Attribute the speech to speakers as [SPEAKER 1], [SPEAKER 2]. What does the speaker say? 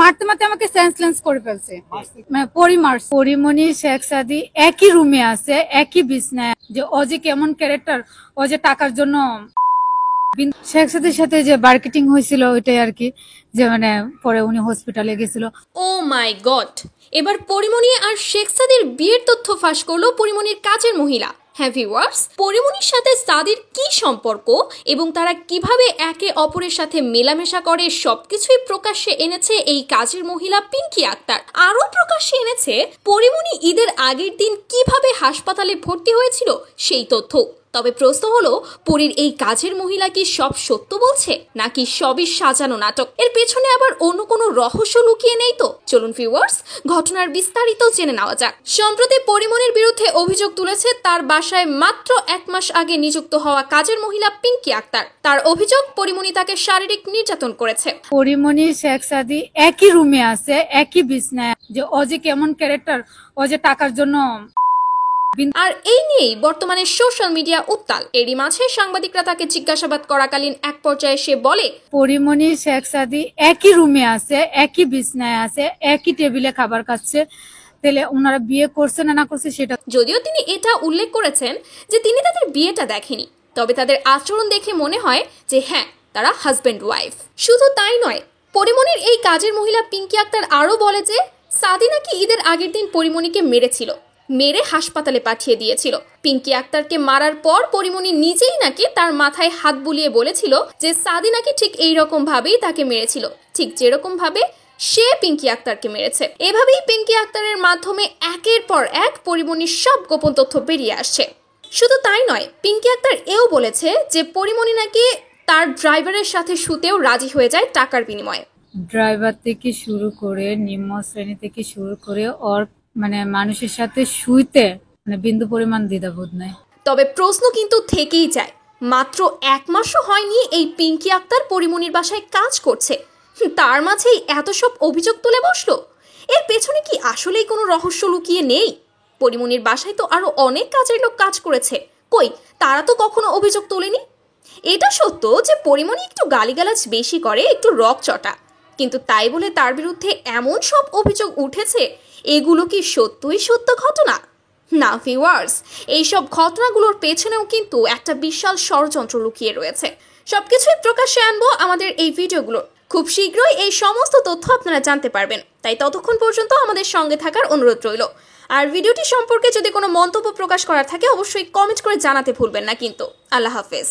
[SPEAKER 1] মারতে মারতে আমাকে সেন্সলেস করে ফেলছে। মানে পরিমণি শেখ সাদি একই রুমে আছে, একই বিছনায়। যে ও যে কেমন ক্যারেক্টার, ও যে টাকার জন্য শেখ সাদির সাথে যে মার্কেটিং হয়েছিল ওইটাই আর কি, যে মানে পরে উনি হসপিটালে গেছিল।
[SPEAKER 2] ও মাই গড, এবার পরিমণি আর শেখ সাদির বিয়ের তথ্য ফাঁস করলো পরিমণির কাজের মহিলা। হ্যাঁ ভিউয়ার্স, পরিমণির সাথে সাদির কি সম্পর্ক এবং তারা কিভাবে একে অপরের সাথে মেলামেশা করে সবকিছুই প্রকাশ্যে এনেছে এই কাজের মহিলা পিঙ্কি আক্তার। আরও প্রকাশ্যে এনেছে পরিমণি ঈদের আগের দিন কিভাবে হাসপাতালে ভর্তি হয়েছিল সেই তথ্য। তবে প্রশ্ন হলো, পরীর এই কাজের মহিলা কি সব সত্য বলছে নাকি সবই সাজানো নাটক? এর পেছনে আবার অন্য কোনো রহস্য লুকিয়ে নেই তো? চলুন ভিউয়ার্স, ঘটনার বিস্তারিত জেনে নেওয়া যাক। সম্প্রতি পরিমণির বিরুদ্ধে অভিযোগ তুলেছে তার বাসায় মাত্র 1 মাস আগে নিযুক্ত হওয়া কাজের মহিলা পিঙ্কি আক্তার। তার অভিযোগ, পরিমণি তাকে শারীরিক নির্যাতন করেছে।
[SPEAKER 1] পরিমণি শেখ সাদি একই রুমে আছে, একই বিছনায়। যে ও যে কেমন ক্যারেক্টার, ও যে টাকার জন্য।
[SPEAKER 2] আর এই নিয়েই বর্তমানে সোশ্যাল মিডিয়া উত্তাল। এরই মাঝে সাংবাদিকরা তাকে জিজ্ঞাসাবাদ করাকালীন এক পর্যায়ে সে বলে,
[SPEAKER 1] পরিমণি শেখ সাদি একই রুমে আছে, একই বিছনায় আছে, একই টেবিলে খাবার খাচ্ছে। তাহলে ওনারা বিয়ে করছে না করছে সেটা।
[SPEAKER 2] যদিও তিনি এটা উল্লেখ করেছেন যে তিনি তাদের বিয়েটা দেখেনি, তবে তাদের আচরণ দেখে মনে হয় যে হ্যাঁ, তারা হাজব্যান্ড ওয়াইফ। শুধু তাই নয়, পরিমণির এই কাজের মহিলা পিঙ্কি আক্তার আরও বলে যে সাদি নাকি ঈদের আগের দিন পরিমণিকে মেরে হাসপাতালে পাঠিয়ে দিয়েছিল। পিঙ্কি আক্তারকে মারার পর পরিমণি নিজেই নাকি তার মাথায় হাত বুলিয়ে বলেছিল যে সাদি নাকি ঠিক এইরকম ভাবেই তাকে মেরেছিল, ঠিক যেরকম ভাবে সে পিঙ্কি আক্তারকে মেরেছে। এভাবেই পিঙ্কি আক্তারের মাধ্যমে একের পর এক পরিমণির সব গোপন তথ্য বেরিয়ে আসছে। শুধু তাই নয়, পিঙ্কি আক্তার এও বলেছে যে পরিমণি নাকি তার ড্রাইভারের সাথে শুতেও রাজি হয়ে যায় টাকার বিনিময়ে।
[SPEAKER 1] ড্রাইভার থেকে শুরু করে নিম্ন শ্রেণী থেকে শুরু করে ওর মানে মানুষের সাথে শুইতে মানে বিন্দু পরিমাণ দ্বিধাবোধ নাই।
[SPEAKER 2] তবে প্রশ্ন কিন্তু থেকেই যায়, মাত্র 1 মাসও হয়নি এই পিঙ্কি আক্তার পরিমণির বাসায় কাজ করছে, তার মাঝেই এত সব অভিযোগ তুলে বসলো। এর পেছনে কি আসলেই কোনো রহস্য লুকিয়ে নেই? পরিমণির বাসায় তো আরো অনেক কাজের লোক কাজ করেছে, কই তারা তো কখনো অভিযোগ তোলেনি। এটা সত্য যে পরিমণি একটু গালিগালাজ বেশি করে, একটু রকচটা, কিন্তু তাই বলে তার বিরুদ্ধে এমন সব অভিযোগ উঠেছে, এগুলো কি সত্যই সত্য ঘটনা? না ভিউয়ার্স, এইসব ঘটনাগুলোর পেছনেও কিন্তু একটা বিশাল ষড়যন্ত্র লুকিয়ে রয়েছে। সবকিছুই প্রকাশ্যে আনবো আমাদের এই ভিডিওগুলো। খুব শীঘ্রই এই সমস্ত তথ্য আপনারা জানতে পারবেন, তাই ততক্ষণ পর্যন্ত আমাদের সঙ্গে থাকার অনুরোধ রইল। আর ভিডিওটি সম্পর্কে যদি কোনো মন্তব্য প্রকাশ করার থাকে অবশ্যই কমেন্ট করে জানাতে ভুলবেন না কিন্তু। আল্লাহ হাফেজ।